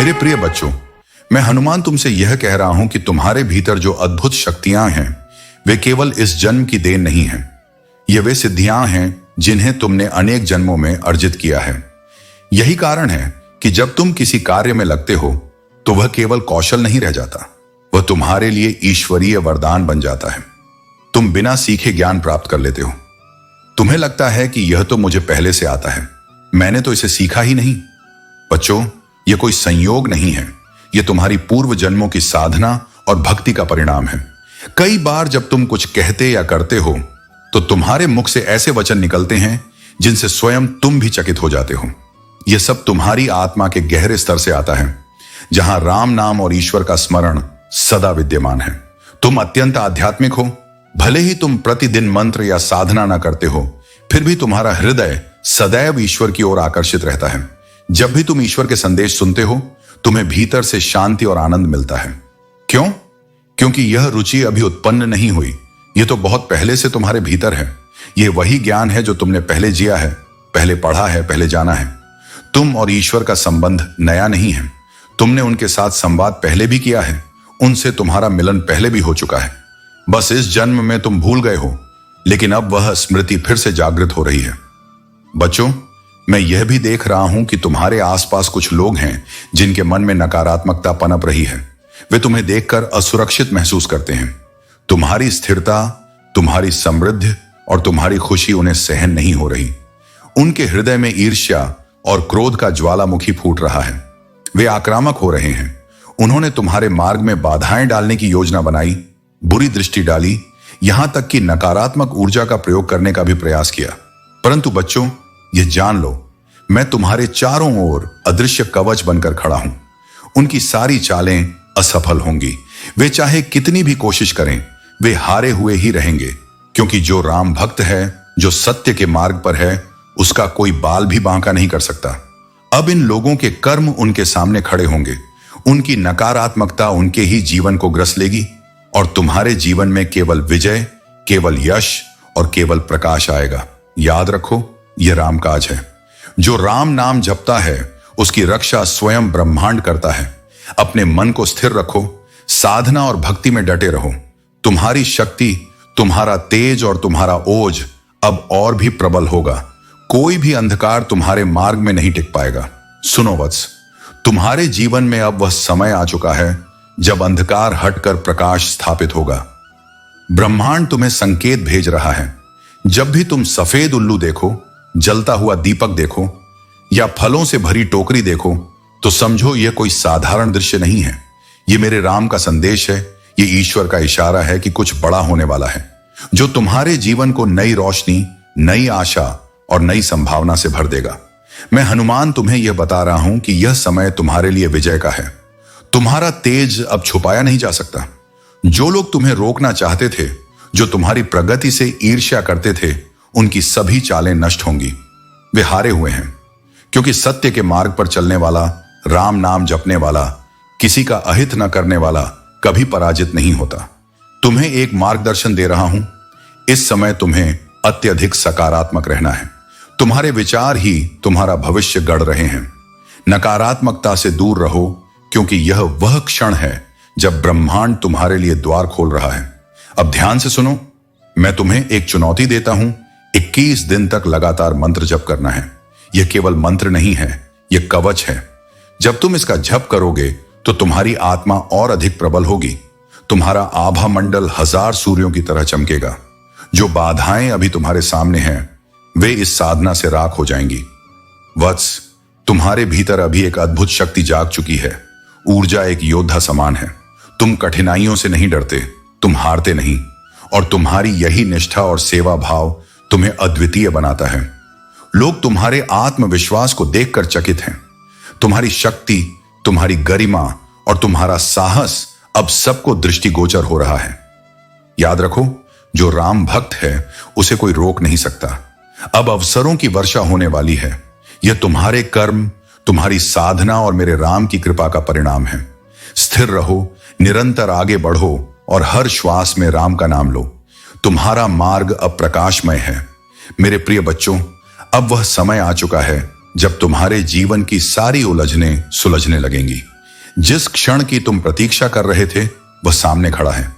मेरे प्रिय बच्चों, मैं हनुमान तुमसे यह कह रहा हूं कि तुम्हारे भीतर जो अद्भुत शक्तियां हैं वे केवल इस जन्म की देन नहीं हैं। ये वे सिद्धियां हैं जिन्हें तुमने अनेक जन्मों में अर्जित किया है। यही कारण है कि जब तुम किसी कार्य में लगते हो तो वह केवल कौशल नहीं रह जाता, वह तुम्हारे लिए ईश्वरीय वरदान बन जाता है। तुम बिना सीखे ज्ञान प्राप्त कर लेते हो। तुम्हें लगता है कि यह तो मुझे पहले से आता है, मैंने तो इसे सीखा ही नहीं। बच्चों, यह कोई संयोग नहीं है, यह तुम्हारी पूर्व जन्मों की साधना और भक्ति का परिणाम है। कई बार जब तुम कुछ कहते या करते हो तो तुम्हारे मुख से ऐसे वचन निकलते हैं जिनसे स्वयं तुम भी चकित हो जाते हो। यह सब तुम्हारी आत्मा के गहरे स्तर से आता है, जहां राम नाम और ईश्वर का स्मरण सदा विद्यमान है। तुम अत्यंत आध्यात्मिक हो। भले ही तुम प्रतिदिन मंत्र या साधना ना करते हो, फिर भी तुम्हारा हृदय सदैव ईश्वर की ओर आकर्षित रहता है। जब भी तुम ईश्वर के संदेश सुनते हो, तुम्हें भीतर से शांति और आनंद मिलता है। क्यों? क्योंकि यह रुचि अभी उत्पन्न नहीं हुई, यह तो बहुत पहले से तुम्हारे भीतर है। यह वही ज्ञान है जो तुमने पहले जिया है, पहले पढ़ा है, पहले जाना है। तुम और ईश्वर का संबंध नया नहीं है। तुमने उनके साथ संवाद पहले भी किया है, उनसे तुम्हारा मिलन पहले भी हो चुका है। बस इस जन्म में तुम भूल गए हो, लेकिन अब वह स्मृति फिर से जागृत हो रही है। बच्चों, मैं यह भी देख रहा हूं कि तुम्हारे आसपास कुछ लोग हैं जिनके मन में नकारात्मकता पनप रही है। वे तुम्हें देखकर असुरक्षित महसूस करते हैं। तुम्हारी स्थिरता, तुम्हारी समृद्धि और तुम्हारी खुशी उन्हें सहन नहीं हो रही। उनके हृदय में ईर्ष्या और क्रोध का ज्वालामुखी फूट रहा है। वे आक्रामक हो रहे हैं। उन्होंने तुम्हारे मार्ग में बाधाएं डालने की योजना बनाई, बुरी दृष्टि डाली, यहां तक कि नकारात्मक ऊर्जा का प्रयोग करने का भी प्रयास किया। परंतु बच्चों, यह जान लो, मैं तुम्हारे चारों ओर अदृश्य कवच बनकर खड़ा हूं। उनकी सारी चालें असफल होंगी। वे चाहे कितनी भी कोशिश करें, वे हारे हुए ही रहेंगे, क्योंकि जो राम भक्त है, जो सत्य के मार्ग पर है, उसका कोई बाल भी बांका नहीं कर सकता। अब इन लोगों के कर्म उनके सामने खड़े होंगे। उनकी नकारात्मकता उनके ही जीवन को ग्रस लेगी और तुम्हारे जीवन में केवल विजय, केवल यश और केवल प्रकाश आएगा। याद रखो, यह राम काज है। जो राम नाम जपता है उसकी रक्षा स्वयं ब्रह्मांड करता है। अपने मन को स्थिर रखो, साधना और भक्ति में डटे रहो। तुम्हारी शक्ति, तुम्हारा तेज और तुम्हारा ओज अब और भी प्रबल होगा। कोई भी अंधकार तुम्हारे मार्ग में नहीं टिक पाएगा। सुनो वत्स, तुम्हारे जीवन में अब वह समय आ चुका है जब अंधकार हटकर प्रकाश स्थापित होगा। ब्रह्मांड तुम्हें संकेत भेज रहा है। जब भी तुम सफेद उल्लू देखो, जलता हुआ दीपक देखो या फलों से भरी टोकरी देखो, तो समझो यह कोई साधारण दृश्य नहीं है। यह मेरे राम का संदेश है। यह ईश्वर का इशारा है कि कुछ बड़ा होने वाला है, जो तुम्हारे जीवन को नई रोशनी, नई आशा और नई संभावना से भर देगा। मैं हनुमान तुम्हें यह बता रहा हूं कि यह समय तुम्हारे लिए विजय का है। तुम्हारा तेज अब छुपाया नहीं जा सकता। जो लोग तुम्हें रोकना चाहते थे, जो तुम्हारी प्रगति से ईर्ष्या करते थे, उनकी सभी चालें नष्ट होंगी। वे हारे हुए हैं, क्योंकि सत्य के मार्ग पर चलने वाला, राम नाम जपने वाला, किसी का अहित न करने वाला कभी पराजित नहीं होता। तुम्हें एक मार्गदर्शन दे रहा हूं। इस समय तुम्हें अत्यधिक सकारात्मक रहना है। तुम्हारे विचार ही तुम्हारा भविष्य गढ़ रहे हैं। नकारात्मकता से दूर रहो, क्योंकि यह वह क्षण है जब ब्रह्मांड तुम्हारे लिए द्वार खोल रहा है। अब ध्यान से सुनो, मैं तुम्हें एक चुनौती देता हूं। 21 दिन तक लगातार मंत्र जप करना है। यह केवल मंत्र नहीं है, यह कवच है। जब तुम इसका जप करोगे तो तुम्हारी आत्मा और अधिक प्रबल होगी। तुम्हारा आभा मंडल 1000 सूर्यों की तरह चमकेगा। जो बाधाएं अभी तुम्हारे सामने हैं, वे इस साधना से राख हो जाएंगी। वत्स, तुम्हारे भीतर अभी एक अद्भुत शक्ति जाग चुकी है। ऊर्जा एक योद्धा समान है। तुम कठिनाइयों से नहीं डरते, तुम हारते नहीं, और तुम्हारी यही निष्ठा और सेवा भाव तुम्हें अद्वितीय बनाता है। लोग तुम्हारे आत्मविश्वास को देखकर चकित हैं। तुम्हारी शक्ति, तुम्हारी गरिमा और तुम्हारा साहस अब सबको दृष्टिगोचर हो रहा है। याद रखो, जो राम भक्त है उसे कोई रोक नहीं सकता। अब अवसरों की वर्षा होने वाली है। यह तुम्हारे कर्म, तुम्हारी साधना और मेरे राम की कृपा का परिणाम है। स्थिर रहो, निरंतर आगे बढ़ो और हर श्वास में राम का नाम लो। तुम्हारा मार्ग अब प्रकाशमय है। मेरे प्रिय बच्चों, अब वह समय आ चुका है जब तुम्हारे जीवन की सारी उलझनें सुलझने लगेंगी। जिस क्षण की तुम प्रतीक्षा कर रहे थे वह सामने खड़ा है।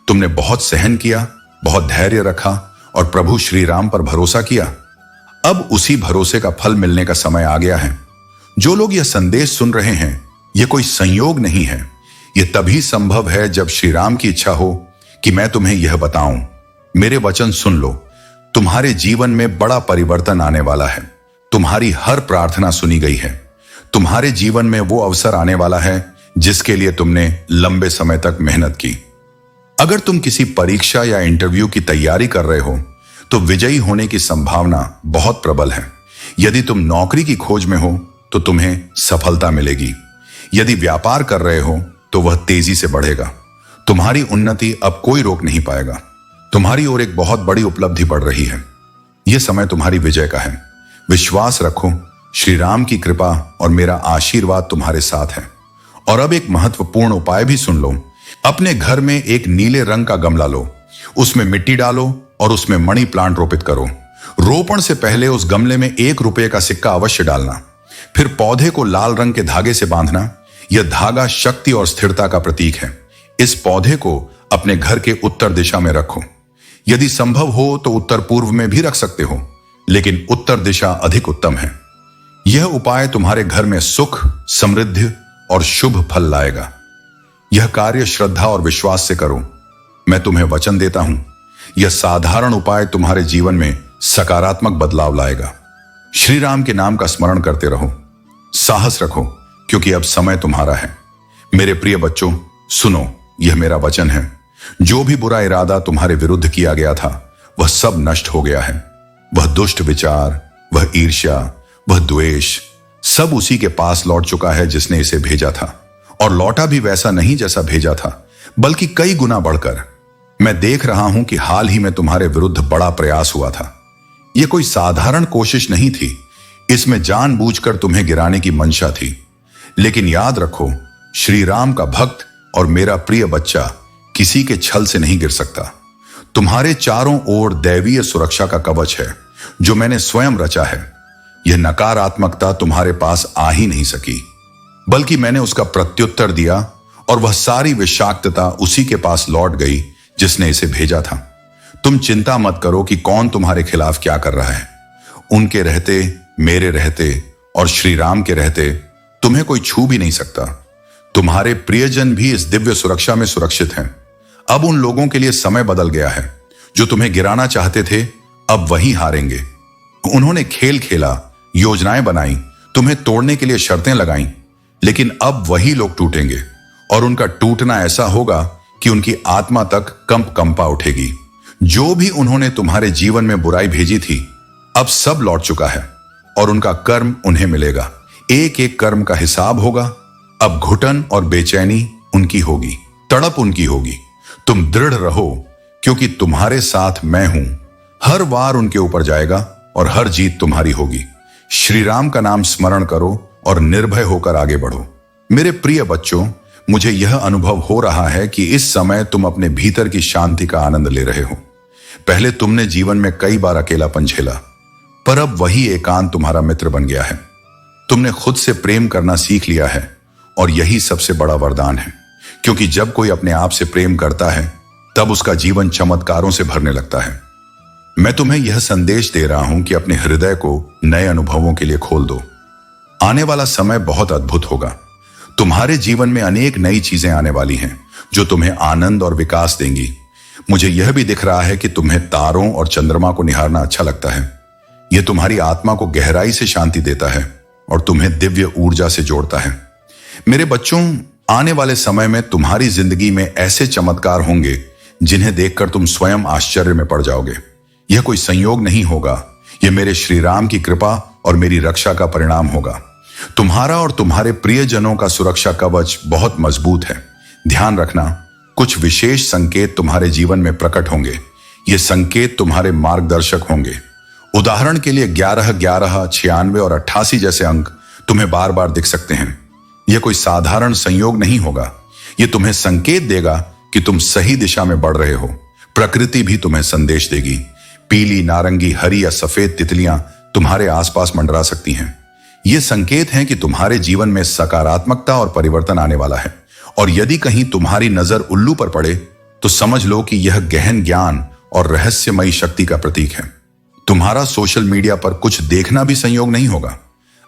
तुमने बहुत सहन किया, बहुत धैर्य रखा और प्रभु श्री राम पर भरोसा किया। अब उसी भरोसे का फल मिलने का समय आ गया है। जो लोग यह संदेश सुन रहे हैं, यह कोई संयोग नहीं है। यह तभी संभव है जब श्री राम की इच्छा हो कि मैं तुम्हें यह बताऊं। मेरे वचन सुन लो। तुम्हारे जीवन में बड़ा परिवर्तन आने वाला है। तुम्हारी हर प्रार्थना सुनी गई है। तुम्हारे जीवन में वो अवसर आने वाला है जिसके लिए तुमने लंबे समय तक मेहनत की। अगर तुम किसी परीक्षा या इंटरव्यू की तैयारी कर रहे हो तो विजयी होने की संभावना बहुत प्रबल है। यदि तुम नौकरी की खोज में हो तो तुम्हें सफलता मिलेगी। यदि व्यापार कर रहे हो तो वह तेजी से बढ़ेगा। तुम्हारी उन्नति अब कोई रोक नहीं पाएगा। तुम्हारी ओर एक बहुत बड़ी उपलब्धि बढ़ रही है। यह समय तुम्हारी विजय का है। विश्वास रखो, श्री राम की कृपा और मेरा आशीर्वाद तुम्हारे साथ है। और अब एक महत्वपूर्ण उपाय भी सुन लो। अपने घर में एक नीले रंग का गमला लो, उसमें मिट्टी डालो और उसमें मनी प्लांट रोपित करो। रोपण से पहले उस गमले में 1 रुपये का सिक्का अवश्य डालना। फिर पौधे को लाल रंग के धागे से बांधना। यह धागा शक्ति और स्थिरता का प्रतीक है। इस पौधे को अपने घर के उत्तर दिशा में रखो। यदि संभव हो तो उत्तर पूर्व में भी रख सकते हो, लेकिन उत्तर दिशा अधिक उत्तम है। यह उपाय तुम्हारे घर में सुख, समृद्धि और शुभ फल लाएगा। यह कार्य श्रद्धा और विश्वास से करो। मैं तुम्हें वचन देता हूं, यह साधारण उपाय तुम्हारे जीवन में सकारात्मक बदलाव लाएगा। श्री राम के नाम का स्मरण करते रहो। साहस रखो, क्योंकि अब समय तुम्हारा है। मेरे प्रिय बच्चों, सुनो, यह मेरा वचन है। जो भी बुरा इरादा तुम्हारे विरुद्ध किया गया था वह सब नष्ट हो गया है। वह दुष्ट विचार, वह ईर्ष्या, वह द्वेष, सब उसी के पास लौट चुका है जिसने इसे भेजा था। और लौटा भी वैसा नहीं जैसा भेजा था, बल्कि कई गुना बढ़कर। मैं देख रहा हूं कि हाल ही में तुम्हारे विरुद्ध बड़ा प्रयास हुआ था। यह कोई साधारण कोशिश नहीं थी। इसमें जानबूझकर तुम्हें गिराने की मंशा थी। लेकिन याद रखो, श्री राम का भक्त और मेरा प्रिय बच्चा किसी के छल से नहीं गिर सकता। तुम्हारे चारों ओर दैवीय सुरक्षा का कवच है जो मैंने स्वयं रचा है। यह नकारात्मकता तुम्हारे पास आ ही नहीं सकी, बल्कि मैंने उसका प्रत्युत्तर दिया और वह सारी विषाक्तता उसी के पास लौट गई जिसने इसे भेजा था। तुम चिंता मत करो कि कौन तुम्हारे खिलाफ क्या कर रहा है। उनके रहते, मेरे रहते और श्री राम के रहते तुम्हें कोई छू भी नहीं सकता। तुम्हारे प्रियजन भी इस दिव्य सुरक्षा में सुरक्षित हैं। अब उन लोगों के लिए समय बदल गया है जो तुम्हें गिराना चाहते थे, अब वही हारेंगे। उन्होंने खेल खेला, योजनाएं बनाई, तुम्हें तोड़ने के लिए शर्तें लगाई, लेकिन अब वही लोग टूटेंगे और उनका टूटना ऐसा होगा कि उनकी आत्मा तक कंपा उठेगी। जो भी उन्होंने तुम्हारे जीवन में बुराई भेजी थी, अब सब लौट चुका है और उनका कर्म उन्हें मिलेगा। एक एक कर्म का हिसाब होगा। अब घुटन और बेचैनी उनकी होगी, तड़प उनकी होगी। तुम दृढ़ रहो, क्योंकि तुम्हारे साथ मैं हूं। हर वार उनके ऊपर जाएगा और हर जीत तुम्हारी होगी। श्री राम का नाम स्मरण करो और निर्भय होकर आगे बढ़ो। मेरे प्रिय बच्चों, मुझे यह अनुभव हो रहा है कि इस समय तुम अपने भीतर की शांति का आनंद ले रहे हो। पहले तुमने जीवन में कई बार अकेलापन झेला, पर अब वही एकांत तुम्हारा मित्र बन गया है। तुमने खुद से प्रेम करना सीख लिया है और यही सबसे बड़ा वरदान है, क्योंकि जब कोई अपने आप से प्रेम करता है तब उसका जीवन चमत्कारों से भरने लगता है। मैं तुम्हें यह संदेश दे रहा हूं कि अपने हृदय को नए अनुभवों के लिए खोल दो। आने वाला समय बहुत अद्भुत होगा। तुम्हारे जीवन में अनेक नई चीजें आने वाली हैं जो तुम्हें आनंद और विकास देंगी। मुझे यह भी दिख रहा है कि तुम्हें तारों और चंद्रमा को निहारना अच्छा लगता है। यह तुम्हारी आत्मा को गहराई से शांति देता है और तुम्हें दिव्य ऊर्जा से जोड़ता है। मेरे बच्चों, आने वाले समय में तुम्हारी जिंदगी में ऐसे चमत्कार होंगे जिन्हें देखकर तुम स्वयं आश्चर्य में पड़ जाओगे। यह कोई संयोग नहीं होगा, यह मेरे श्री राम की कृपा और मेरी रक्षा का परिणाम होगा। तुम्हारा और तुम्हारे प्रियजनों का सुरक्षा कवच बहुत मजबूत है। ध्यान रखना, कुछ विशेष संकेत तुम्हारे जीवन में प्रकट होंगे। ये संकेत तुम्हारे मार्गदर्शक होंगे। उदाहरण के लिए 11, 11, 96 और 88 जैसे अंक तुम्हें बार बार दिख सकते हैं। यह कोई साधारण संयोग नहीं होगा। यह तुम्हें संकेत देगा कि तुम सही दिशा में बढ़ रहे हो। प्रकृति भी तुम्हें संदेश देगी। पीली, नारंगी, हरी या सफेद तितलियां तुम्हारे आसपास मंडरा सकती हैं। ये संकेत हैं कि तुम्हारे जीवन में सकारात्मकता और परिवर्तन आने वाला है। और यदि कहीं तुम्हारी नजर उल्लू पर पड़े तो समझ लो कि यह गहन ज्ञान और रहस्यमयी शक्ति का प्रतीक है। तुम्हारा सोशल मीडिया पर कुछ देखना भी संयोग नहीं होगा।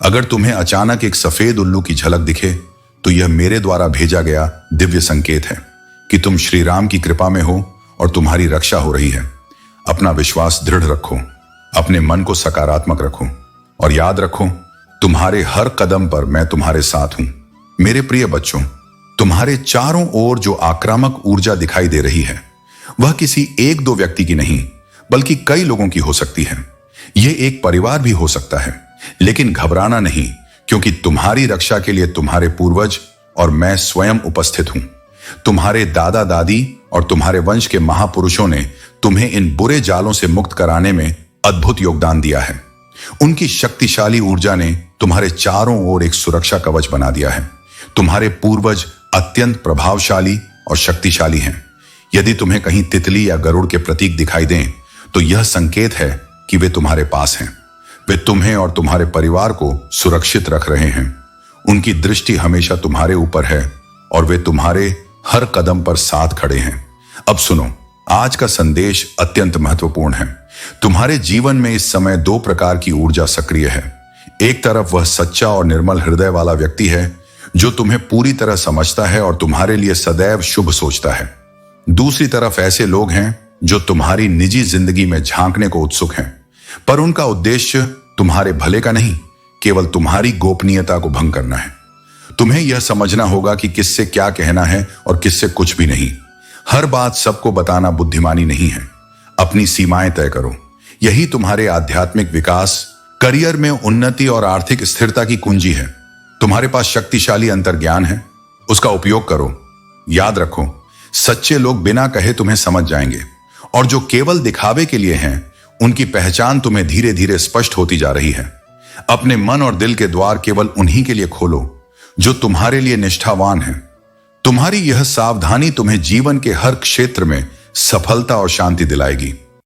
अगर तुम्हें अचानक एक सफेद उल्लू की झलक दिखे तो यह मेरे द्वारा भेजा गया दिव्य संकेत है कि तुम श्री राम की कृपा में हो और तुम्हारी रक्षा हो रही है। अपना विश्वास दृढ़ रखो, अपने मन को सकारात्मक रखो और याद रखो, तुम्हारे हर कदम पर मैं तुम्हारे साथ हूं। मेरे प्रिय बच्चों, तुम्हारे चारों ओर जो आक्रामक ऊर्जा दिखाई दे रही है वह किसी एक दो व्यक्ति की नहीं बल्कि कई लोगों की हो सकती है। यह एक परिवार भी हो सकता है। लेकिन घबराना नहीं, क्योंकि तुम्हारी रक्षा के लिए तुम्हारे पूर्वज और मैं स्वयं उपस्थित हूं। तुम्हारे दादा दादी और तुम्हारे वंश के महापुरुषों ने तुम्हें इन बुरे जालों से मुक्त कराने में अद्भुत योगदान दिया है। उनकी शक्तिशाली ऊर्जा ने तुम्हारे चारों ओर एक सुरक्षा कवच बना दिया है। तुम्हारे पूर्वज अत्यंत प्रभावशाली और शक्तिशाली हैं। यदि तुम्हें कहीं तितली या गरुड़ के प्रतीक दिखाई दें तो यह संकेत है कि वे तुम्हारे पास हैं। वे तुम्हें और तुम्हारे परिवार को सुरक्षित रख रहे हैं। उनकी दृष्टि हमेशा तुम्हारे ऊपर है और वे तुम्हारे हर कदम पर साथ खड़े हैं। अब सुनो, आज का संदेश अत्यंत महत्वपूर्ण है। तुम्हारे जीवन में इस समय दो प्रकार की ऊर्जा सक्रिय है। एक तरफ वह सच्चा और निर्मल हृदय वाला व्यक्ति है जो तुम्हें पूरी तरह समझता है और तुम्हारे लिए सदैव शुभ सोचता है। दूसरी तरफ ऐसे लोग हैं जो तुम्हारी निजी जिंदगी में झांकने को उत्सुक हैं, पर उनका उद्देश्य तुम्हारे भले का नहीं, केवल तुम्हारी गोपनीयता को भंग करना है। तुम्हें यह समझना होगा कि किससे क्या कहना है और किससे कुछ भी नहीं। हर बात सबको बताना बुद्धिमानी नहीं है। अपनी सीमाएं तय करो। यही तुम्हारे आध्यात्मिक विकास, करियर में उन्नति और आर्थिक स्थिरता की कुंजी है। तुम्हारे पास शक्तिशाली अंतर्ज्ञान है, उसका उपयोग करो। याद रखो, सच्चे लोग बिना कहे तुम्हें समझ जाएंगे और जो केवल दिखावे के लिए हैं उनकी पहचान तुम्हें धीरे धीरे स्पष्ट होती जा रही है। अपने मन और दिल के द्वार केवल उन्हीं के लिए खोलो जो तुम्हारे लिए निष्ठावान हैं। तुम्हारी यह सावधानी तुम्हें जीवन के हर क्षेत्र में सफलता और शांति दिलाएगी।